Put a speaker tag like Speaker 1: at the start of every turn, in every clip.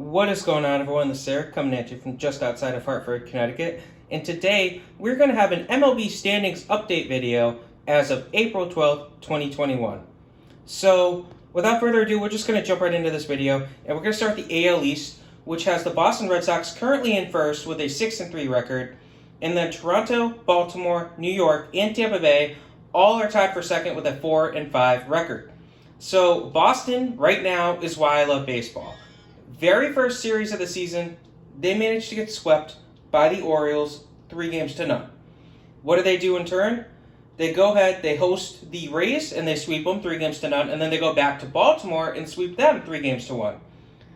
Speaker 1: What is going on, everyone? This is Eric coming at you from just outside of Hartford, Connecticut. And today, we're going to have an MLB Standings update video as of April 12th, 2021. So, without further ado, we're just going to jump right into this video. And we're going to start with the AL East, which has the Boston Red Sox currently in first with a 6-3 record. And then Toronto, Baltimore, New York, and Tampa Bay all are tied for second with a 4-5 record. So, Boston right now is why I love baseball. Very first series of the season, they managed to get swept by the Orioles 3-0. What do they do in turn? They go ahead, they host the Rays, and they sweep them 3-0, and then they go back to Baltimore and sweep them 3-1.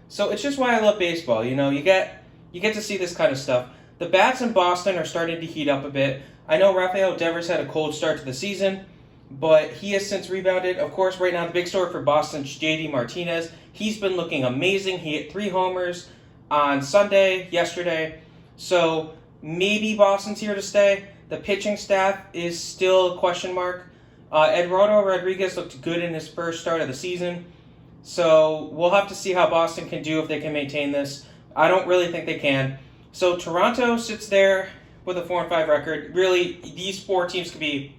Speaker 1: So it's just why I love baseball. You know, you get to see this kind of stuff. The bats in Boston are starting to heat up a bit. I know Rafael Devers had a cold start to the season, but he has since rebounded. Of course, right now the big story for Boston's JD Martinez. He's been looking amazing. He hit 3 homers on Sunday, yesterday. So maybe Boston's here to stay. The pitching staff is still a question mark. Eduardo Rodriguez looked good in his first start of the season. So we'll have to see how Boston can do if they can maintain this. I don't really think they can. So Toronto sits there with a 4-5 record. Really, these 4 teams could be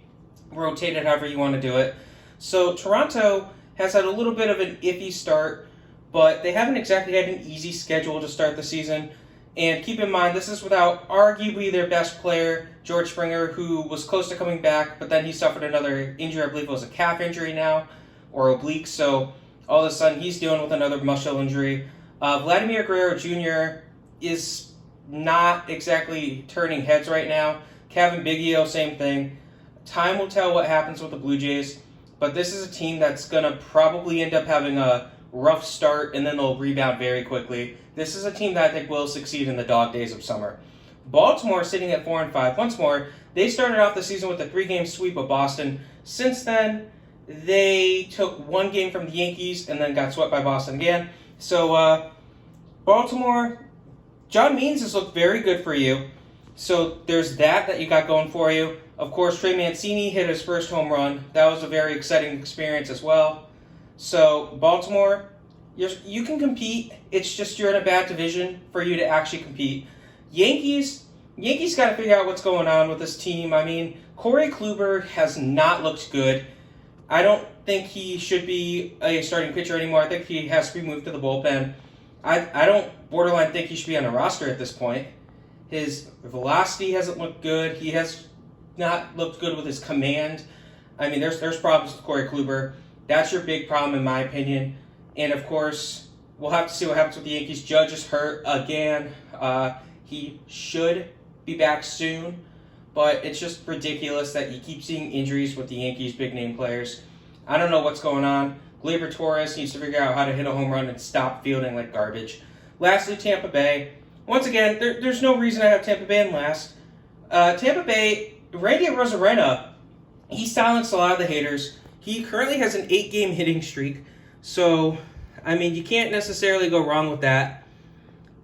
Speaker 1: rotated however you want to do it. So Toronto has had a little bit of an iffy start, but they haven't exactly had an easy schedule to start the season. And keep in mind, this is without arguably their best player, George Springer, who was close to coming back, but then he suffered another injury. I believe it was a calf injury now, or oblique. So all of a sudden, he's dealing with another muscle injury. Vladimir Guerrero Jr. is not exactly turning heads right now. Kevin Biggio, same thing. Time will tell what happens with the Blue Jays, but this is a team that's going to probably end up having a rough start, and then they'll rebound very quickly. This is a team that I think will succeed in the dog days of summer. Baltimore sitting at 4-5. Once more, they started off the season with a 3-game sweep of Boston. Since then, they took 1 game from the Yankees and then got swept by Boston again. So, Baltimore, John Means has looked very good for you. So there's that you got going for you. Of course, Trey Mancini hit his first home run. That was a very exciting experience as well. So, Baltimore, you can compete. It's just you're in a bad division for you to actually compete. Yankees got to figure out what's going on with this team. I mean, Corey Kluber has not looked good. I don't think he should be a starting pitcher anymore. I think he has to be moved to the bullpen. I don't borderline think he should be on the roster at this point. His velocity hasn't looked good. He has not looked good with his command. I mean, there's problems with Corey Kluber. That's your big problem, in my opinion. And, of course, we'll have to see what happens with the Yankees. Judge is hurt again. He should be back soon. But it's just ridiculous that you keep seeing injuries with the Yankees' big-name players. I don't know what's going on. Gleyber Torres needs to figure out how to hit a home run and stop fielding like garbage. Lastly, Tampa Bay. Once again, there's no reason I have Tampa Bay in last. Tampa Bay, Randy Arozarena, he silenced a lot of the haters. He currently has an 8-game hitting streak. So, I mean, you can't necessarily go wrong with that.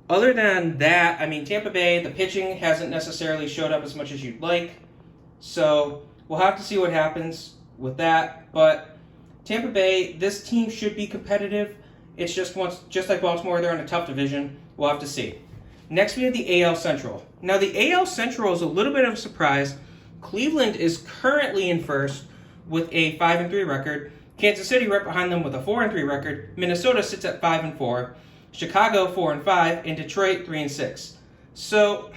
Speaker 1: Other than that, I mean, Tampa Bay, the pitching hasn't necessarily showed up as much as you'd like. So, we'll have to see what happens with that. But Tampa Bay, this team should be competitive. It's just like Baltimore, they're in a tough division. We'll have to see. Next, we have the AL Central. Now, the AL Central is a little bit of a surprise. Cleveland is currently in first with a 5-3 record. Kansas City right behind them with a 4-3 record. Minnesota sits at 5-4. Chicago 4-5, and Detroit 3-6. So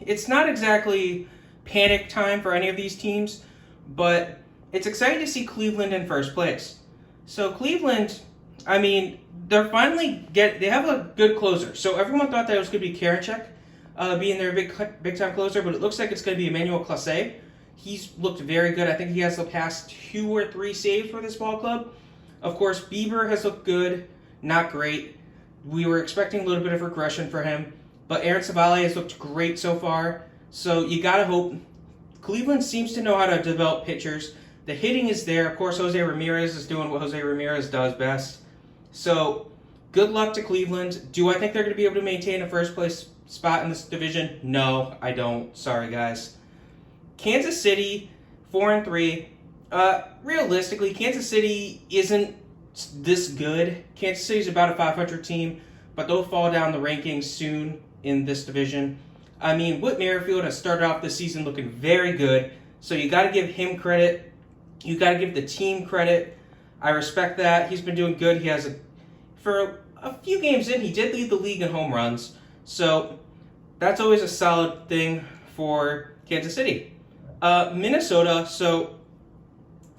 Speaker 1: it's not exactly panic time for any of these teams, but it's exciting to see Cleveland in first place. So Cleveland, I mean, they have a good closer. So everyone thought that it was going to be Kelenic being their big time closer, but it looks like it's going to be Emmanuel Clase. He's looked very good. I think he has the past 2 or 3 saves for this ball club. Of course, Bieber has looked good, not great. We were expecting a little bit of regression for him, but Aaron Civale has looked great so far. So you got to hope. Cleveland seems to know how to develop pitchers. The hitting is there. Of course, Jose Ramirez is doing what Jose Ramirez does best. So good luck to Cleveland. Do I think they're going to be able to maintain a first place spot in this division? No, I don't. Sorry, guys. Kansas City, 4-3. Realistically, Kansas City isn't this good. Kansas City's about a 500 team, but they'll fall down the rankings soon in this division. I mean, Whit Merrifield has started off the season looking very good, so you got to give him credit. You got to give the team credit. I respect that. He's been doing good. For a few games in, he did lead the league in home runs, so that's always a solid thing for Kansas City. Minnesota, so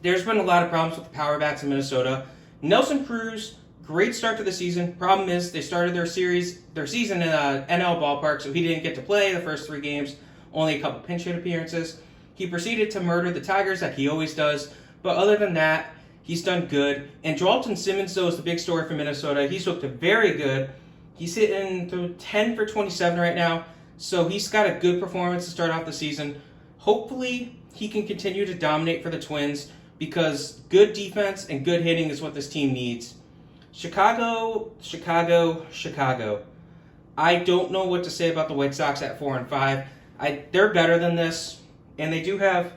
Speaker 1: there's been a lot of problems with the power bats in Minnesota. Nelson Cruz, great start to the season. Problem is they started their season in a NL ballpark, so he didn't get to play the first 3 games, only a couple pinch hit appearances. He proceeded to murder the Tigers like he always does, but other than that, he's done good. And Dalton Simmons, though, is the big story for Minnesota. He's looked very good. He's hitting through 10 for 27 right now, so he's got a good performance to start off the season. Hopefully, he can continue to dominate for the Twins because good defense and good hitting is what this team needs. Chicago. I don't know what to say about the White Sox at 4-5. They're better than this, and they do have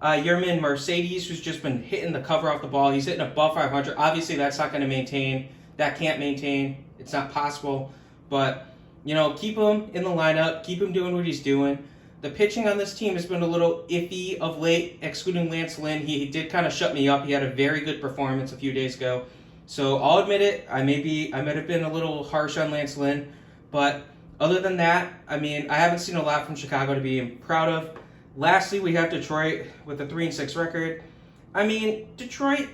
Speaker 1: Yermin Mercedes, who's just been hitting the cover off the ball. He's hitting above 500. Obviously, that's not going to maintain. That can't maintain. It's not possible. But, keep him in the lineup. Keep him doing what he's doing. The pitching on this team has been a little iffy of late, excluding Lance Lynn. He did kind of shut me up. He had a very good performance a few days ago. So I'll admit it. I might have been a little harsh on Lance Lynn. But other than that, I haven't seen a lot from Chicago to be proud of. Lastly, we have Detroit with a 3-6 record. Detroit,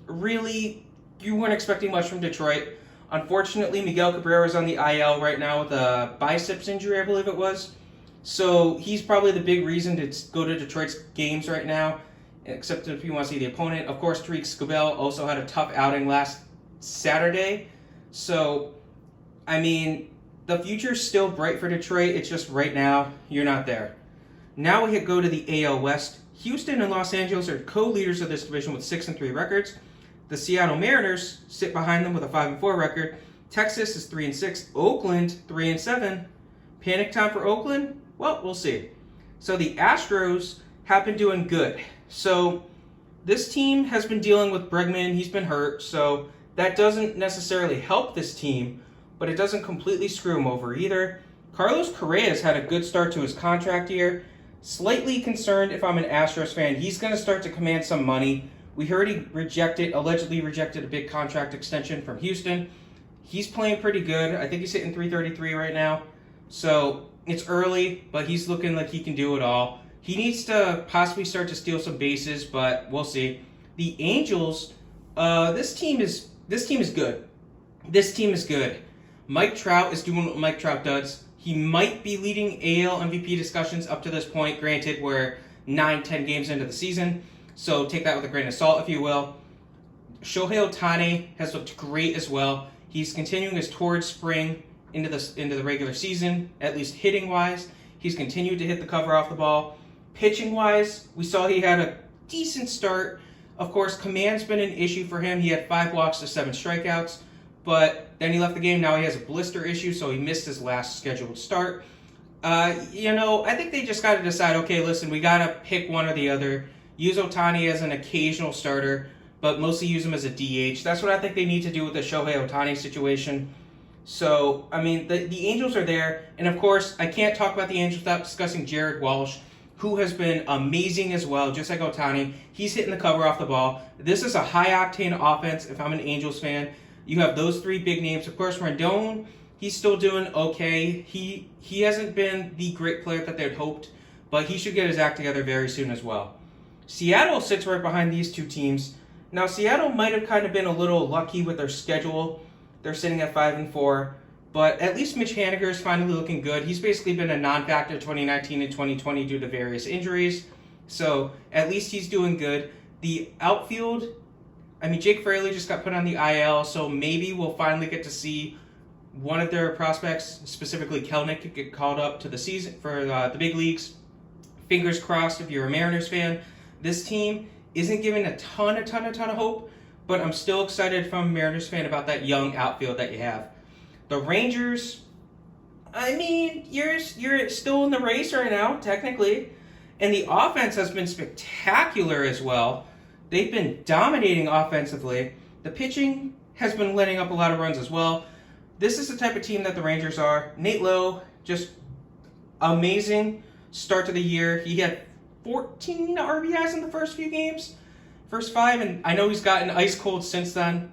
Speaker 1: really, you weren't expecting much from Detroit. Unfortunately, Miguel Cabrera is on the IL right now with a biceps injury, I believe it was. So he's probably the big reason to go to Detroit's games right now, except if you want to see the opponent. Of course, Tariq Civale also had a tough outing last Saturday. So, the future's still bright for Detroit. It's just right now, you're not there. Now we go to the AL West. Houston and Los Angeles are co-leaders of this division with 6-3 records. The Seattle Mariners sit behind them with a 5-4 record. Texas is 3-6. Oakland 3-7. Panic time for Oakland? Well, we'll see. So the Astros have been doing good. So this team has been dealing with Bregman. He's been hurt, so that doesn't necessarily help this team, but it doesn't completely screw him over either. Carlos Correa has had a good start to his contract year. Slightly concerned if I'm an Astros fan. He's going to start to command some money. We heard he allegedly rejected a big contract extension from Houston. He's playing pretty good. I think he's hitting .333 right now. So it's early, but he's looking like he can do it all. He needs to possibly start to steal some bases, but we'll see. The Angels, this team is good. This team is good. Mike Trout is doing what Mike Trout does. He might be leading AL MVP discussions up to this point. Granted, we're 9-10 games into the season, so take that with a grain of salt, if you will. Shohei Ohtani has looked great as well. He's continuing his torrid spring into the regular season, at least hitting-wise. He's continued to hit the cover off the ball. Pitching-wise, we saw he had a decent start. Of course, command's been an issue for him. He had 5 walks to 7 strikeouts, but then he left the game. Now he has a blister issue, so he missed his last scheduled start. I think they just got to decide, okay, listen, we got to pick one or the other. Use Ohtani as an occasional starter, but mostly use him as a DH. That's what I think they need to do with the Shohei Ohtani situation. So, the Angels are there. And, of course, I can't talk about the Angels without discussing Jared Walsh, who has been amazing as well, just like Ohtani. He's hitting the cover off the ball. This is a high-octane offense if I'm an Angels fan. You have those 3 big names. Of course, Rendon, he's still doing okay. He hasn't been the great player that they'd hoped, but he should get his act together very soon as well. Seattle sits right behind these 2 teams. Now, Seattle might have kind of been a little lucky with their schedule. They're sitting at 5-4, but at least Mitch Haniger is finally looking good. He's basically been a non-factor 2019 and 2020 due to various injuries, so at least he's doing good. The outfield, Jake Fraley just got put on the IL, so maybe we'll finally get to see one of their prospects, specifically Kelenic, get called up to the season for the big leagues. Fingers crossed if you're a Mariners fan. This team isn't giving a ton of hope, but I'm still excited from a Mariners fan about that young outfield that you have. The Rangers, you're still in the race right now, technically, and the offense has been spectacular as well. They've been dominating offensively. The pitching has been letting up a lot of runs as well. this is the type of team that the Rangers are. Nate Lowe, just amazing start to the year. He had 14 RBIs in the first few games, first 5, and I know he's gotten ice cold since then.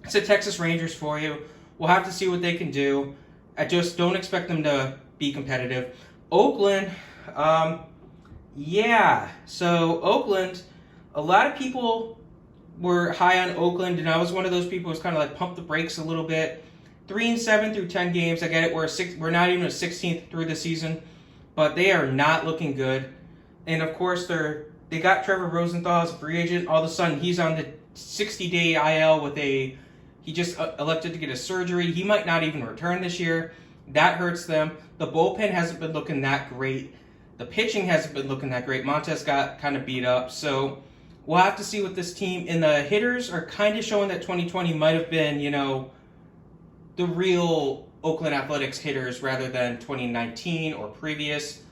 Speaker 1: It's the Texas Rangers for you. We'll have to see what they can do. I just don't expect them to be competitive. Oakland, so Oakland, a lot of people were high on Oakland, and I was one of those people who was kind of like pump the brakes a little bit. 3-7 through 10 games. I get it. We're not even a 16th through the season, but they are not looking good. And of course, they got Trevor Rosenthal as a free agent. All of a sudden, he's on the 60-day IL with he just elected to get a surgery. He might not even return this year. That hurts them. The bullpen hasn't been looking that great. The pitching hasn't been looking that great. Montez got kind of beat up. So we'll have to see what this team, and the hitters are kind of showing that 2020 might have been, the real Oakland Athletics hitters rather than 2019 or previous.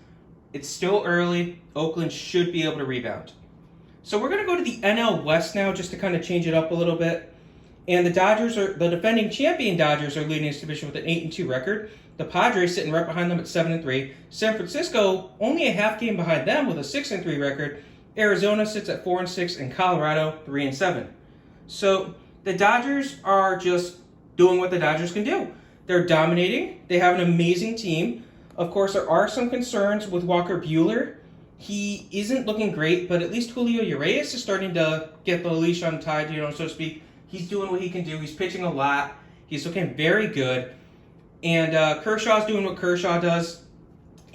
Speaker 1: It's still early. Oakland should be able to rebound. So we're going to go to the NL West now just to kind of change it up a little bit. And the defending champion Dodgers are leading this division with an 8-2 record. The Padres sitting right behind them at 7-3. San Francisco only a half game behind them with a 6-3 record. Arizona sits at 4-6, and Colorado 3-7. So the Dodgers are just doing what the Dodgers can do. They're dominating. They have an amazing team. Of course, there are some concerns with Walker Buehler. He isn't looking great, but at least Julio Urias is starting to get the leash untied, so to speak. He's doing what he can do. He's pitching a lot. He's looking very good. And Kershaw's doing what Kershaw does.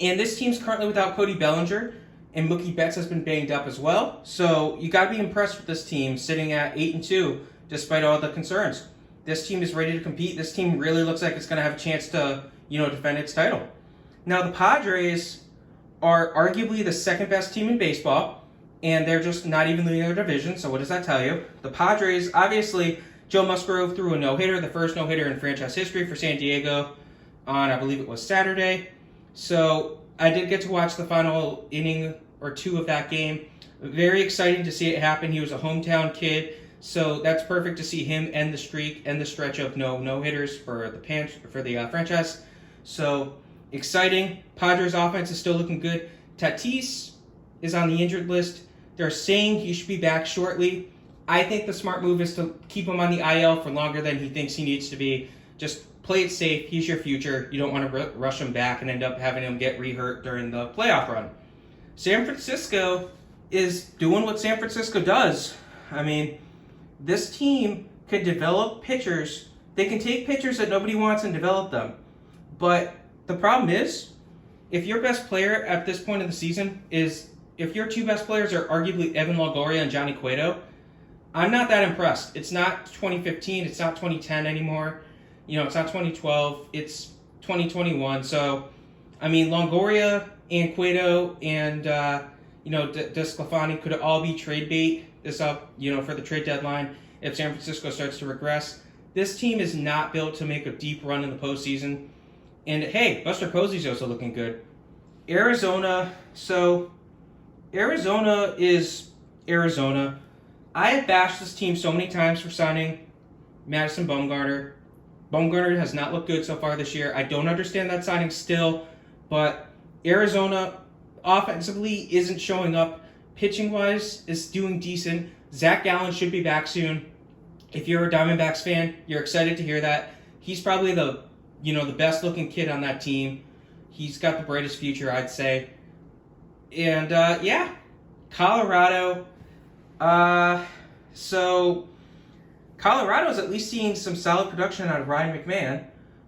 Speaker 1: And this team's currently without Cody Bellinger, and Mookie Betts has been banged up as well. So you got to be impressed with this team sitting at 8-2 despite all the concerns. This team is ready to compete. This team really looks like it's going to have a chance to, defend its title. Now, the Padres are arguably the second best team in baseball, and they're just not even leading their division. So what does that tell you? The Padres, obviously, Joe Musgrove threw a no-hitter, the first no-hitter in franchise history for San Diego on, I believe it was Saturday. So I did get to watch the final inning or two of that game. Very exciting to see it happen. He was a hometown kid, so that's perfect to see him end the streak, end the stretch of no-hitters for the franchise. So exciting. Padres offense is still looking good. Tatis is on the injured list. They're saying he should be back shortly. I think the smart move is to keep him on the IL for longer than he thinks he needs to be. Just play it safe. He's your future. You don't want to rush him back and end up having him get re-hurt during the playoff run. San Francisco is doing what San Francisco does. I mean, this team could develop pitchers. They can take pitchers that nobody wants and develop them. But the problem is, if your best player at this point of the season if your two best players are arguably Evan Longoria and Johnny Cueto, I'm not that impressed. It's not 2015. It's not 2010 anymore. It's not 2012. It's 2021. So, I mean, Longoria and Cueto and, DeSclafani could all be trade bait for the trade deadline if San Francisco starts to regress. This team is not built to make a deep run in the postseason. And, hey, Buster Posey's also looking good. Arizona. So, Arizona is Arizona. I have bashed this team so many times for signing Madison Bumgarner. Bumgarner has not looked good so far this year. I don't understand that signing still, but Arizona offensively isn't showing up. Pitching-wise is doing decent. Zac Gallen should be back soon. If you're a Diamondbacks fan, you're excited to hear that. He's probably the best-looking kid on that team. He's got the brightest future, I'd say. And, Colorado. So Colorado's at least seeing some solid production out of Ryan McMahon,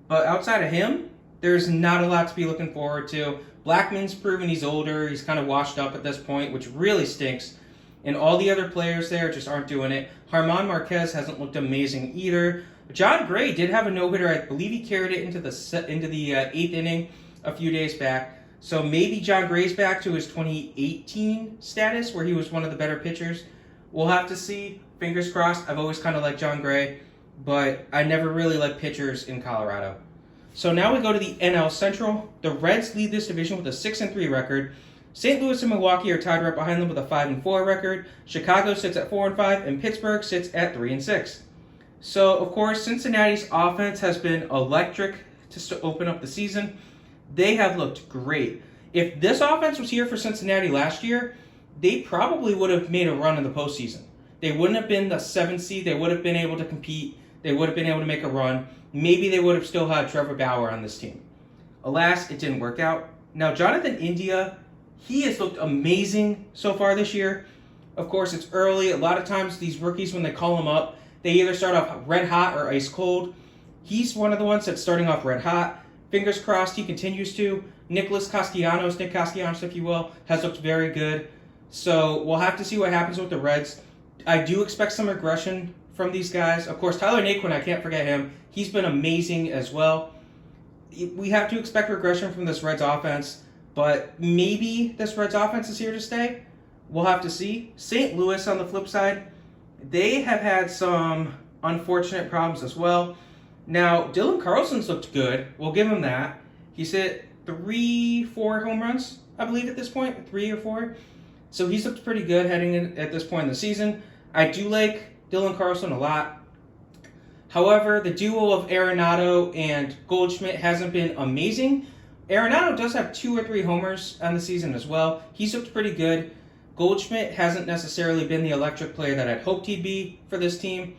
Speaker 1: but outside of him, there's not a lot to be looking forward to. Blackman's proven he's older. He's kind of washed up at this point, which really stinks. And all the other players there just aren't doing it. German Marquez hasn't looked amazing either. John Gray did have a no-hitter. I believe he carried it into the eighth inning a few days back. So maybe John Gray's back to his 2018 status where he was one of the better pitchers. We'll have to see. Fingers crossed. I've always kind of liked John Gray, but I never really liked pitchers in Colorado. So now we go to the NL Central. The Reds lead this division with a 6-3 record. St. Louis and Milwaukee are tied right behind them with a 5-4 record. Chicago sits at 4-5, and Pittsburgh sits at 3-6. So, of course, Cincinnati's offense has been electric to open up the season. They have looked great. If this offense was here for Cincinnati last year, they probably would have made a run in the postseason. They wouldn't have been the 7th seed. They would have been able to compete. They would have been able to make a run. Maybe they would have still had Trevor Bauer on this team. Alas, it didn't work out. Now, Jonathan India, he has looked amazing so far this year. Of course, it's early. A lot of times, these rookies, when they call them up, they either start off red hot or ice cold. He's one of the ones that's starting off red hot. Fingers crossed he continues to. Nick Castellanos, if you will, has looked very good. So we'll have to see what happens with the Reds. I do expect some aggression from these guys. Of course, Tyler Naquin, I can't forget him. He's been amazing as well. We have to expect regression from this Reds offense, but maybe this Reds offense is here to stay. We'll have to see. St. Louis, on the flip side, they have had some unfortunate problems as well. Now, Dylan Carlson's looked good. We'll give him that. He's hit 3-4 home runs, I believe, at this point. 3 or 4. So he's looked pretty good heading in at this point in the season. I do like Dylan Carlson a lot. However, the duo of Arenado and Goldschmidt hasn't been amazing. Arenado does have 2 or 3 homers on the season as well. He's looked pretty good. Goldschmidt hasn't necessarily been the electric player that I'd hoped he'd be for this team.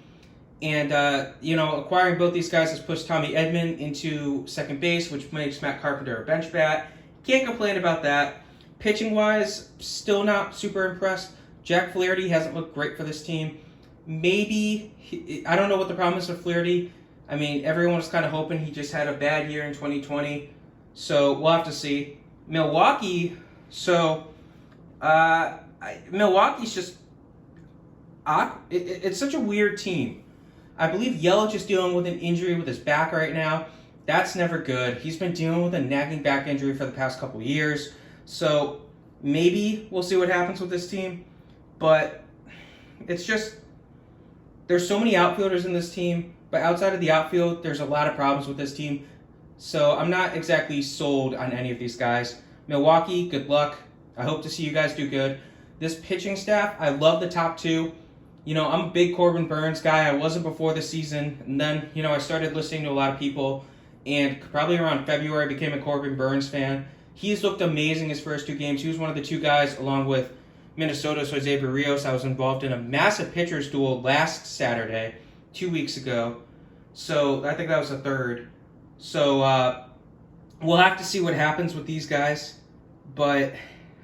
Speaker 1: And, acquiring both these guys has pushed Tommy Edman into second base, which makes Matt Carpenter a bench bat. Can't complain about that. Pitching-wise, still not super impressed. Jack Flaherty hasn't looked great for this team. Maybe, I don't know what the problem is with Flaherty. I mean, everyone was kind of hoping he just had a bad year in 2020. So we'll have to see. Milwaukee, Milwaukee's just, it's such a weird team. I believe Yelich is dealing with an injury with his back right now. That's never good. He's been dealing with a nagging back injury for the past couple years. So maybe we'll see what happens with this team. But it's just, there's so many outfielders in this team. But outside of the outfield, there's a lot of problems with this team. So I'm not exactly sold on any of these guys. Milwaukee, good luck. I hope to see you guys do good. This pitching staff, I love the top 2. I'm a big Corbin Burnes guy. I wasn't before the season. And then, I started listening to a lot of people. And probably around February, I became a Corbin Burnes fan. He's looked amazing his first 2 games. He was one of the 2 guys, along with Minnesota's Jose Berrios. I was involved in a massive pitcher's duel last Saturday, 2 weeks ago. So I think that was the 3rd. So we'll have to see what happens with these guys. But,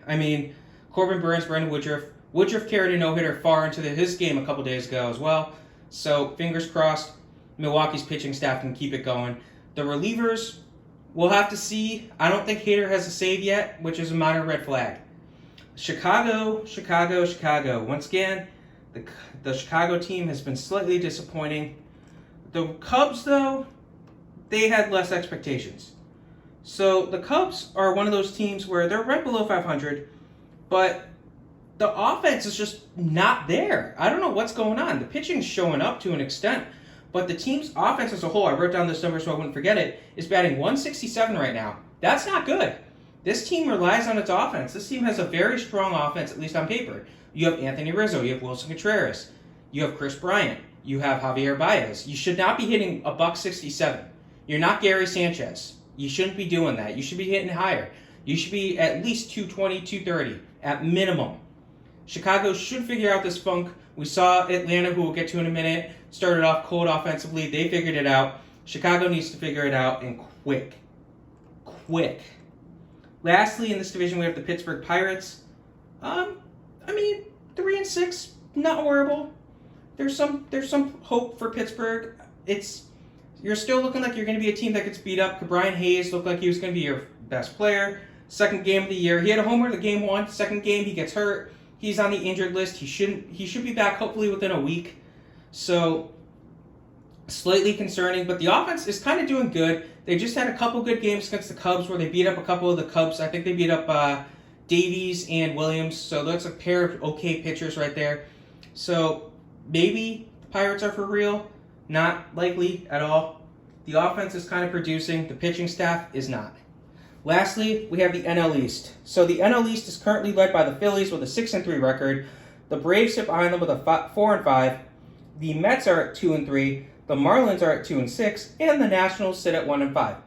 Speaker 1: Corbin Burnes, Brandon Woodruff. Woodruff carried a no-hitter far into his game a couple days ago as well. So fingers crossed, Milwaukee's pitching staff can keep it going. The relievers, we'll have to see. I don't think Hader has a save yet, which is a minor red flag. Chicago. Once again, the Chicago team has been slightly disappointing. The Cubs, though, they had less expectations. So the Cubs are one of those teams where they're right below 500, but the offense is just not there. I don't know what's going on. The pitching's showing up to an extent, but the team's offense as a whole, I wrote down this number so I wouldn't forget it, is batting 167 right now. That's not good. This team relies on its offense. This team has a very strong offense, at least on paper. You have Anthony Rizzo. You have Wilson Contreras. You have Chris Bryant. You have Javier Baez. You should not be hitting a $167. You're not Gary Sanchez. You shouldn't be doing that. You should be hitting higher. You should be at least 220, 230 at minimum. Chicago should figure out this funk. We saw Atlanta, who we'll get to in a minute, started off cold offensively. They figured it out. Chicago needs to figure it out, and quick. Lastly, in this division, we have the Pittsburgh Pirates. 3-6, not horrible. There's some hope for Pittsburgh. You're still looking like you're going to be a team that gets beat up. Brian Hayes looked like he was going to be your best player. Second game of the year, he had a homer in the game 1. Second game, he gets hurt. He's on the injured list. He should be back hopefully within a week. So slightly concerning, but the offense is kind of doing good. They just had a couple good games against the Cubs where they beat up a couple of the Cubs. I think they beat up Davies and Williams. So that's a pair of okay pitchers right there. So maybe the Pirates are for real. Not likely at all. The offense is kind of producing. The pitching staff is not. Lastly, we have the NL East. So the NL East is currently led by the Phillies with a 6-3 record. The Braves sit behind them with a 4-5. The Mets are at 2-3, the Marlins are at 2-6, and the Nationals sit at 1-5.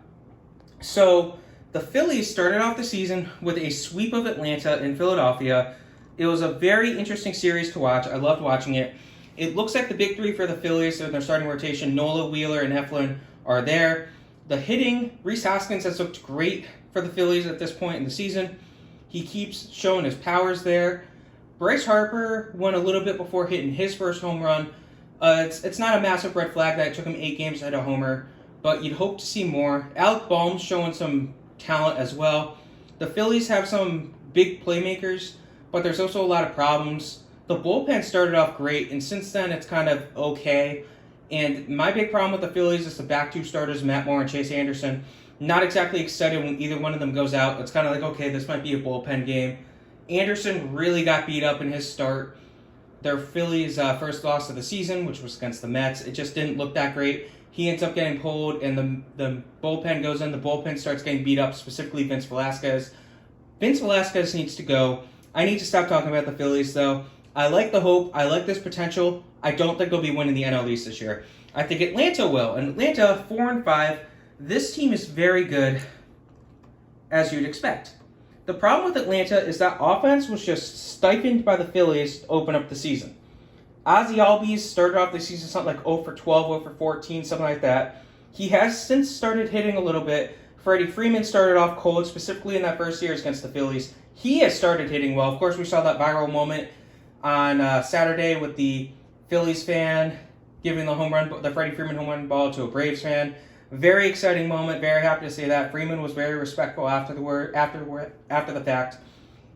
Speaker 1: So the Phillies started off the season with a sweep of Atlanta in Philadelphia. It was a very interesting series to watch. I loved watching it. It looks like the big three for the Phillies in their starting rotation, Nola, Wheeler, and Eflin, are there. The hitting, Rhys Hoskins has looked great for the Phillies at this point in the season. He keeps showing his powers there. Bryce Harper went a little bit before hitting his first home run. It's not a massive red flag that it took him 8 games to hit a homer, but you'd hope to see more. Alec Boehm's showing some talent as well. The Phillies have some big playmakers, but there's also a lot of problems. The bullpen started off great, and since then it's kind of okay. And my big problem with the Phillies is the back two starters, Matt Moore and Chase Anderson. Not exactly excited when either one of them goes out. It's kind of like, okay, this might be a bullpen game. Anderson really got beat up in his start. Their Phillies' first loss of the season, which was against the Mets, it just didn't look that great. He ends up getting pulled, and the bullpen goes in. The bullpen starts getting beat up, specifically Vince Velasquez. Vince Velasquez needs to go. I need to stop talking about the Phillies, though. I like the hope. I like this potential. I don't think they'll be winning the NL East this year. I think Atlanta will. And Atlanta, 4-5. This team is very good, as you'd expect. The problem with Atlanta is that offense was just stipend by the Phillies to open up the season. Ozzie Albies started off the season something like 0 for 12, 0 for 14, something like that. He has since started hitting a little bit. Freddie Freeman started off cold, specifically in that first series against the Phillies. He has started hitting well. Of course, we saw that viral moment on Saturday with the Phillies fan giving the Freddie Freeman home run ball to a Braves fan. Very exciting moment. Very happy to say that. Freeman was very respectful after the fact.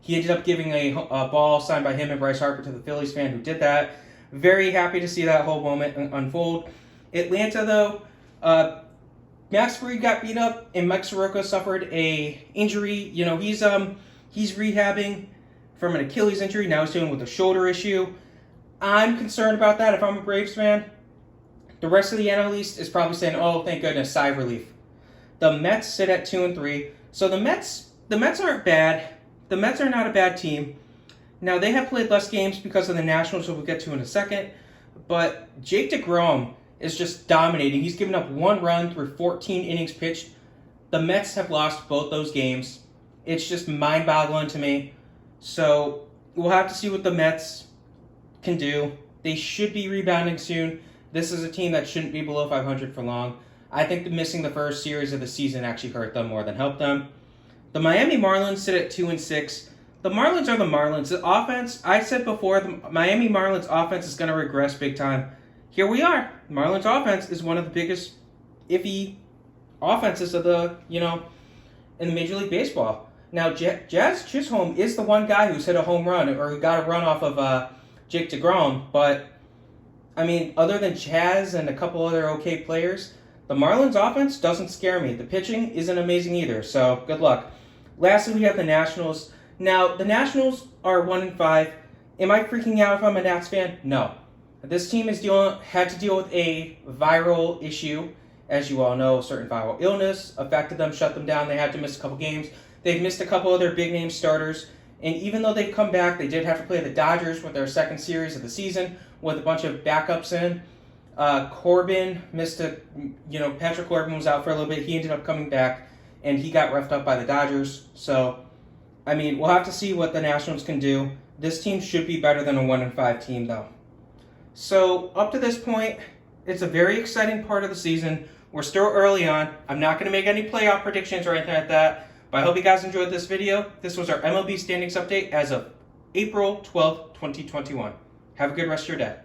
Speaker 1: He ended up giving a ball signed by him and Bryce Harper to the Phillies fan who did that. Very happy to see that whole moment unfold. Atlanta, though, Max Fried got beat up, and Mike Soroka suffered a injury. You know, he's rehabbing from an Achilles injury. Now he's dealing with a shoulder issue. I'm concerned about that if I'm a Braves fan. The rest of the NL East is probably saying, oh, thank goodness, sigh of relief. The Mets sit at 2-3. So the Mets aren't bad. The Mets are not a bad team. Now, they have played less games because of the Nationals, who we'll get to in a second. But Jake DeGrom is just dominating. He's given up 1 run through 14 innings pitched. The Mets have lost both those games. It's just mind-boggling to me. So we'll have to see what the Mets can do. They should be rebounding soon. This is a team that shouldn't be below 500 for long. I think missing the first series of the season actually hurt them more than helped them. The Miami Marlins sit at 2-6. The Marlins are the Marlins. The offense, I said before, the Miami Marlins offense is going to regress big time. Here we are. Marlins offense is one of the biggest iffy offenses of in the Major League Baseball. Now, Jazz Chisholm is the one guy who's hit a home run or who got a run off of Jake DeGrom, but I mean, other than Chaz and a couple other okay players, the Marlins offense doesn't scare me. The pitching isn't amazing either, so good luck. Lastly, we have the Nationals. Now, the Nationals are 1-5. Am I freaking out if I'm a Nats fan? No. This team has had to deal with a viral issue. As you all know, a certain viral illness affected them, shut them down. They had to miss a couple games. They've missed a couple of their big-name starters. And even though they've come back, they did have to play the Dodgers with their second series of the season with a bunch of backups in. Corbin missed Patrick Corbin was out for a little bit. He ended up coming back, and he got roughed up by the Dodgers. So, I mean, we'll have to see what the Nationals can do. This team should be better than a 1-5 team, though. So, up to this point, it's a very exciting part of the season. We're still early on. I'm not going to make any playoff predictions or anything like that, but I hope you guys enjoyed this video. This was our MLB Standings update as of April 12th, 2021. Have a good rest of your day.